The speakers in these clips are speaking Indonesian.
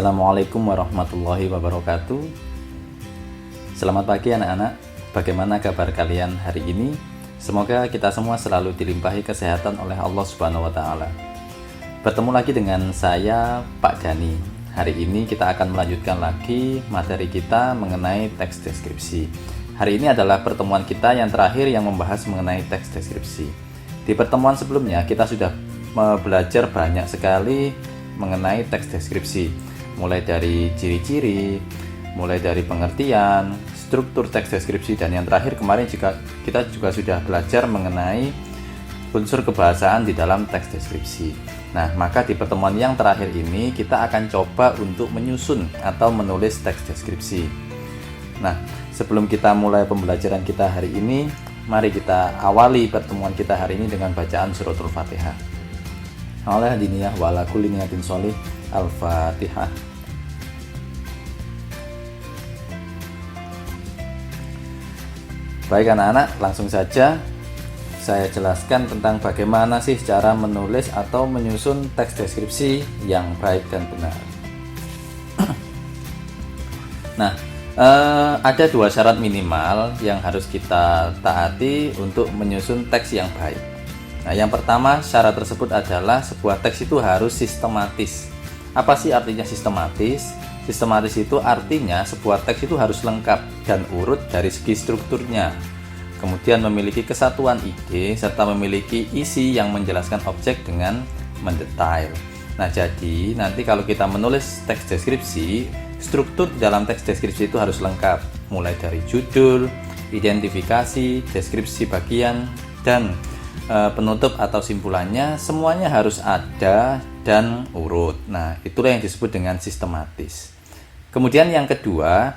Assalamualaikum warahmatullahi wabarakatuh. Selamat pagi anak-anak. Bagaimana kabar kalian hari ini? Semoga kita semua selalu dilimpahi kesehatan oleh Allah Subhanahu wa taala. Bertemu lagi dengan saya, Pak Gani. Hari ini kita akan melanjutkan lagi materi kita mengenai teks deskripsi. Hari ini adalah pertemuan kita yang terakhir yang membahas mengenai teks deskripsi. Di pertemuan sebelumnya kita sudah belajar banyak sekali mengenai teks deskripsi. Mulai dari ciri-ciri, mulai dari pengertian, struktur teks deskripsi, dan yang terakhir kemarin kita juga sudah belajar mengenai unsur kebahasaan di dalam teks deskripsi. Nah, maka di pertemuan yang terakhir ini kita akan coba untuk menyusun atau menulis teks deskripsi. Nah, sebelum kita mulai pembelajaran kita hari ini, mari kita awali pertemuan kita hari ini dengan bacaan suratul Fatihah. Oleh diniyah wa ala kulli niyatin sholih. Al-Fatihah. Baik anak-anak, langsung saja saya jelaskan tentang bagaimana sih cara menulis atau menyusun teks deskripsi yang baik dan benar. Nah, ada dua syarat minimal yang harus kita taati untuk menyusun teks yang baik. Nah, yang pertama, syarat tersebut adalah sebuah teks itu harus sistematis. Apa sih artinya sistematis? Sistematis itu artinya sebuah teks itu harus lengkap dan urut dari segi strukturnya. Kemudian memiliki kesatuan ide serta memiliki isi yang menjelaskan objek dengan mendetail. Nah, jadi nanti kalau kita menulis teks deskripsi, struktur dalam teks deskripsi itu harus lengkap. Mulai dari judul, identifikasi, deskripsi bagian, dan penutup atau simpulannya, semuanya harus ada dan urut. Nah, itulah yang disebut dengan sistematis. Kemudian yang kedua,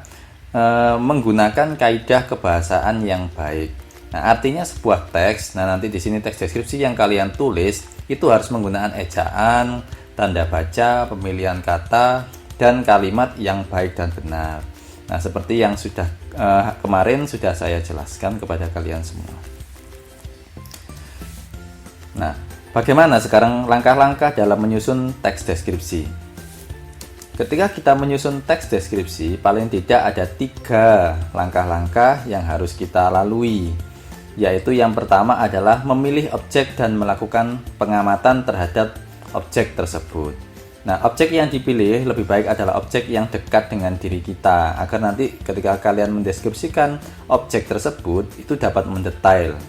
menggunakan kaidah kebahasaan yang baik. Nah, artinya sebuah teks, nah nanti di sini teks deskripsi yang kalian tulis itu harus menggunakan ejaan, tanda baca, pemilihan kata, dan kalimat yang baik dan benar. Nah, seperti yang sudah kemarin sudah saya jelaskan kepada kalian semua. Nah, bagaimana sekarang langkah-langkah dalam menyusun teks deskripsi? Ketika kita menyusun teks deskripsi, paling tidak ada 3 langkah-langkah yang harus kita lalui. Yaitu yang pertama adalah memilih objek dan melakukan pengamatan terhadap objek tersebut. Nah, objek yang dipilih lebih baik adalah objek yang dekat dengan diri kita, agar nanti ketika kalian mendeskripsikan objek tersebut, itu dapat mendetail.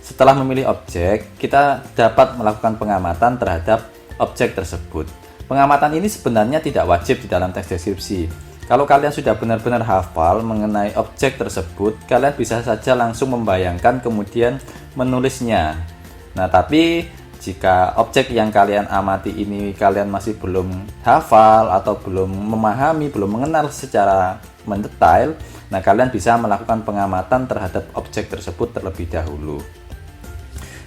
Setelah memilih objek, kita dapat melakukan pengamatan terhadap objek tersebut. Pengamatan ini sebenarnya tidak wajib di dalam teks deskripsi. Kalau kalian sudah benar-benar hafal mengenai objek tersebut, kalian bisa saja langsung membayangkan kemudian menulisnya. Nah, tapi jika objek yang kalian amati ini kalian masih belum hafal atau belum memahami, belum mengenal secara mendetail, nah kalian bisa melakukan pengamatan terhadap objek tersebut terlebih dahulu.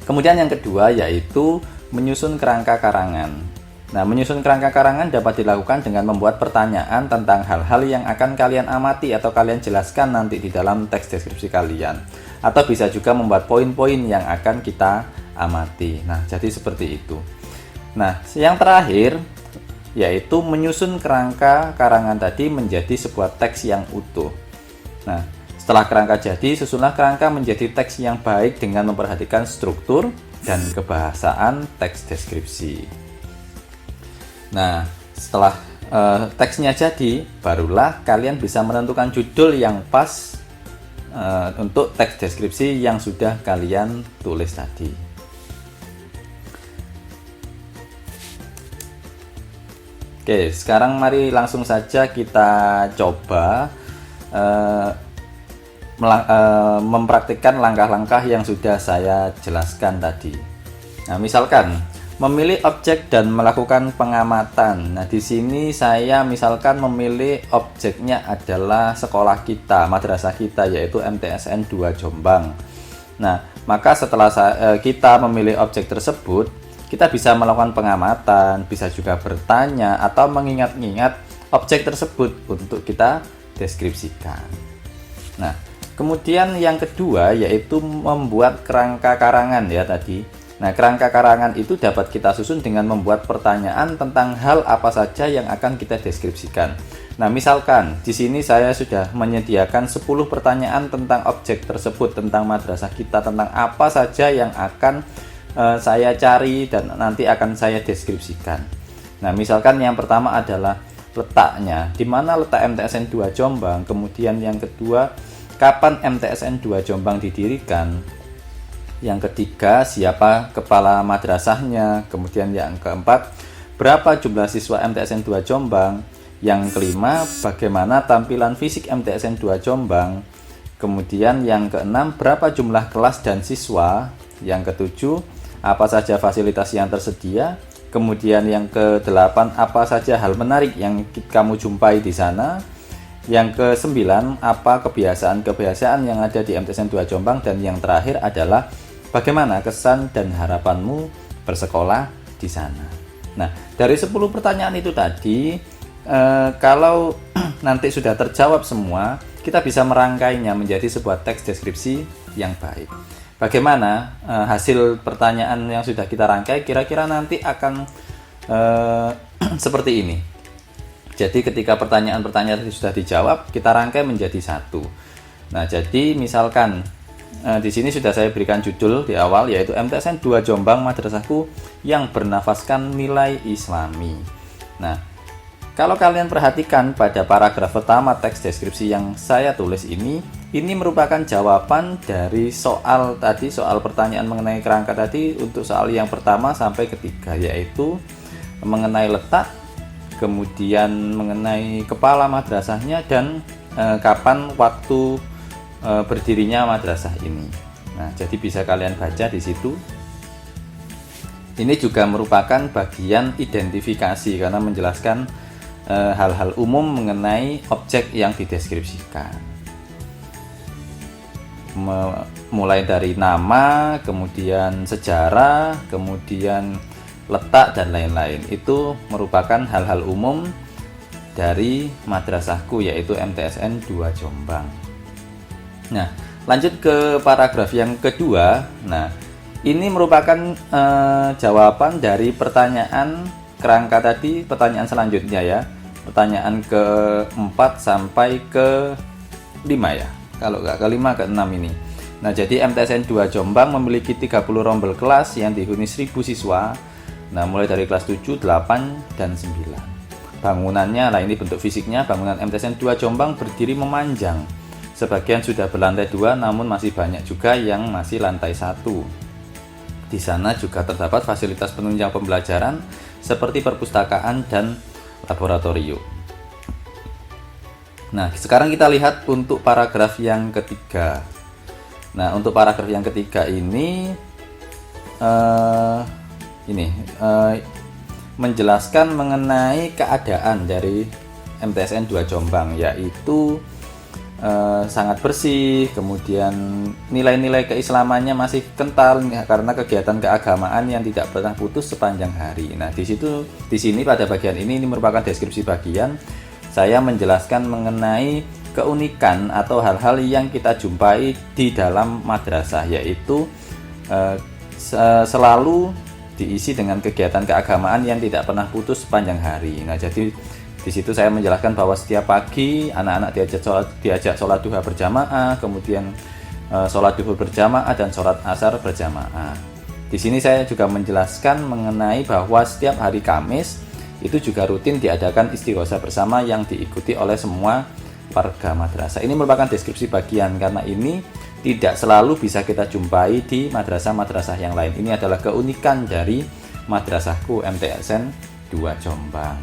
Kemudian yang kedua yaitu menyusun kerangka karangan. Nah, menyusun kerangka karangan dapat dilakukan dengan membuat pertanyaan tentang hal-hal yang akan kalian amati atau kalian jelaskan nanti di dalam teks deskripsi kalian. Atau bisa juga membuat poin-poin yang akan kita amati. Nah, jadi seperti itu. Nah, yang terakhir yaitu menyusun kerangka karangan tadi menjadi sebuah teks yang utuh. Nah, setelah kerangka jadi, susunlah kerangka menjadi teks yang baik dengan memperhatikan struktur dan kebahasaan teks deskripsi. Nah, setelah teksnya jadi, barulah kalian bisa menentukan judul yang pas untuk teks deskripsi yang sudah kalian tulis tadi. Oke, sekarang mari langsung saja kita coba mempraktikkan langkah-langkah yang sudah saya jelaskan tadi. Nah, misalkan memilih objek dan melakukan pengamatan. Nah, di sini saya misalkan memilih objeknya adalah sekolah kita, madrasah kita, yaitu MTSN 2 Jombang. Nah, maka setelah kita memilih objek tersebut, kita bisa melakukan pengamatan, bisa juga bertanya atau mengingat-ingat objek tersebut untuk kita deskripsikan. Nah, kemudian yang kedua yaitu membuat kerangka karangan ya tadi. Nah, kerangka karangan itu dapat kita susun dengan membuat pertanyaan tentang hal apa saja yang akan kita deskripsikan. Nah, misalkan di sini saya sudah menyediakan 10 pertanyaan tentang objek tersebut, tentang madrasah kita, tentang apa saja yang akan saya cari dan nanti akan saya deskripsikan. Nah, misalkan yang pertama adalah letaknya, di mana letak MTSN 2 Jombang, kemudian yang kedua, kapan MTSN 2 Jombang didirikan, yang ketiga, siapa kepala madrasahnya, kemudian yang keempat, berapa jumlah siswa MTSN 2 Jombang, yang kelima, bagaimana tampilan fisik MTSN 2 Jombang, kemudian yang keenam, berapa jumlah kelas dan siswa, yang ketujuh, apa saja fasilitas yang tersedia, kemudian yang kedelapan, apa saja hal menarik yang kamu jumpai di sana, yang kesembilan, apa kebiasaan-kebiasaan yang ada di MTSN 2 Jombang, dan yang terakhir adalah bagaimana kesan dan harapanmu bersekolah di sana. Nah, dari 10 pertanyaan itu tadi, kalau nanti sudah terjawab semua, kita bisa merangkainya menjadi sebuah teks deskripsi yang baik. Bagaimana hasil pertanyaan yang sudah kita rangkai, kira-kira nanti akan seperti ini. Jadi ketika pertanyaan-pertanyaan sudah dijawab, kita rangkai menjadi satu. Nah, jadi misalkan di sini sudah saya berikan judul di awal, yaitu MTSN 2 Jombang Madrasahku yang bernafaskan nilai Islami. Nah, kalau kalian perhatikan pada paragraf pertama teks deskripsi yang saya tulis ini merupakan jawaban dari soal tadi, soal pertanyaan mengenai kerangka tadi untuk soal yang pertama sampai ketiga, yaitu mengenai letak, kemudian mengenai kepala madrasahnya, dan kapan waktu berdirinya madrasah ini. Nah, jadi bisa kalian baca di situ. Ini juga merupakan bagian identifikasi karena menjelaskan hal-hal umum mengenai objek yang dideskripsikan. Mulai dari nama, kemudian sejarah, kemudian letak dan lain-lain. Itu merupakan hal-hal umum dari madrasahku, yaitu MTSN 2 Jombang. Nah, lanjut ke paragraf yang kedua. Nah, ini merupakan jawaban dari pertanyaan kerangka tadi, pertanyaan selanjutnya ya. Pertanyaan ke-4 sampai ke-5 ya. Kalau nggak ke-5, ke-6 ini. Nah, jadi MTSN 2 Jombang memiliki 30 rombel kelas yang dihuni 1000 siswa. Nah, mulai dari kelas 7, 8, dan 9. Bangunannya, nah ini bentuk fisiknya, bangunan MTSN 2 Jombang berdiri memanjang. Sebagian sudah berlantai 2, namun masih banyak juga yang masih lantai 1. Di sana juga terdapat fasilitas penunjang pembelajaran seperti perpustakaan dan laboratorium. Nah, sekarang kita lihat untuk paragraf yang ketiga. Nah, untuk paragraf yang ketiga ini menjelaskan mengenai keadaan dari MTSN 2 Jombang, yaitu sangat bersih, kemudian nilai-nilai keislamannya masih kental karena kegiatan keagamaan yang tidak pernah putus sepanjang hari. Nah, di sini pada bagian ini merupakan deskripsi bagian saya menjelaskan mengenai keunikan atau hal-hal yang kita jumpai di dalam madrasah, yaitu selalu diisi dengan kegiatan keagamaan yang tidak pernah putus sepanjang hari. Nah, jadi di situ saya menjelaskan bahwa setiap pagi anak-anak diajak sholat duha berjamaah, kemudian sholat duhur berjamaah dan sholat asar berjamaah. Di sini saya juga menjelaskan mengenai bahwa setiap hari Kamis itu juga rutin diadakan istighosa bersama yang diikuti oleh semua warga madrasah. Ini merupakan deskripsi bagian karena ini tidak selalu bisa kita jumpai di madrasah-madrasah yang lain. Ini adalah keunikan dari madrasahku MTSN 2 Jombang.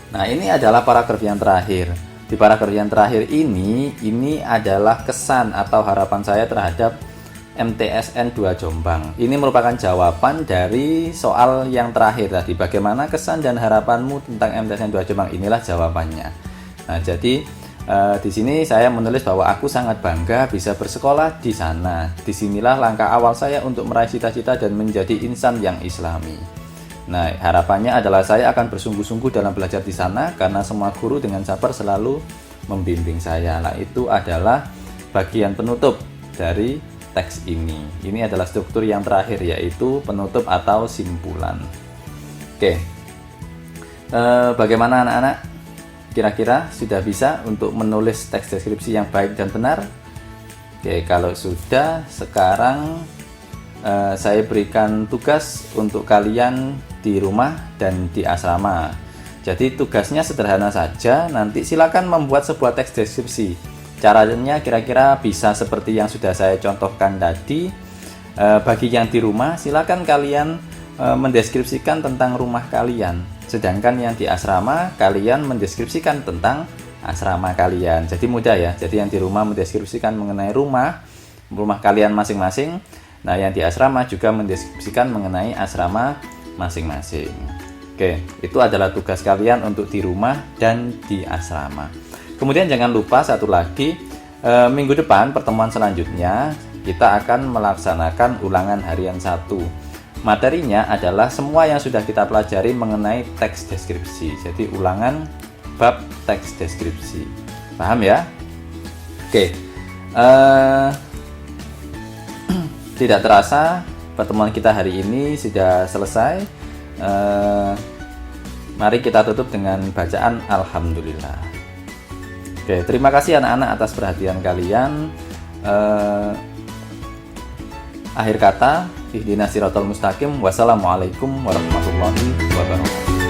Nah, ini adalah paragraf yang terakhir. Di paragraf yang terakhir ini adalah kesan atau harapan saya terhadap MTSN 2 Jombang. Ini merupakan jawaban dari soal yang terakhir tadi. Bagaimana kesan dan harapanmu tentang MTSN 2 Jombang? Inilah jawabannya. Nah, jadi di sini saya menulis bahwa aku sangat bangga bisa bersekolah di sana. Disinilah langkah awal saya untuk meraih cita-cita dan menjadi insan yang Islami. Nah, harapannya adalah saya akan bersungguh-sungguh dalam belajar di sana karena semua guru dengan sabar selalu membimbing saya. Nah, itu adalah bagian penutup dari teks ini. Ini adalah struktur yang terakhir, yaitu penutup atau simpulan. Oke, bagaimana anak-anak? Kira-kira sudah bisa untuk menulis teks deskripsi yang baik dan benar? Oke, kalau sudah, sekarang saya berikan tugas untuk kalian di rumah dan di asrama. Jadi tugasnya sederhana saja, nanti silakan membuat sebuah teks deskripsi. Caranya kira-kira bisa seperti yang sudah saya contohkan tadi. Bagi yang di rumah, silakan kalian mendeskripsikan tentang rumah kalian. Sedangkan yang di asrama, kalian mendeskripsikan tentang asrama kalian. Jadi mudah ya. Jadi yang di rumah mendeskripsikan mengenai rumah kalian masing-masing. Nah, yang di asrama juga mendeskripsikan mengenai asrama masing-masing. Oke, itu adalah tugas kalian untuk di rumah dan di asrama. Kemudian jangan lupa satu lagi, minggu depan pertemuan selanjutnya kita akan melaksanakan ulangan harian 1. Materinya adalah semua yang sudah kita pelajari mengenai teks deskripsi. Jadi ulangan bab teks deskripsi. Paham ya? Oke. Tidak terasa pertemuan kita hari ini sudah selesai. Mari kita tutup dengan bacaan Alhamdulillah. Oke, terima kasih anak-anak atas perhatian kalian. Akhir kata, ihdinas siratal mustaqim. Wassalamualaikum warahmatullahi wabarakatuh.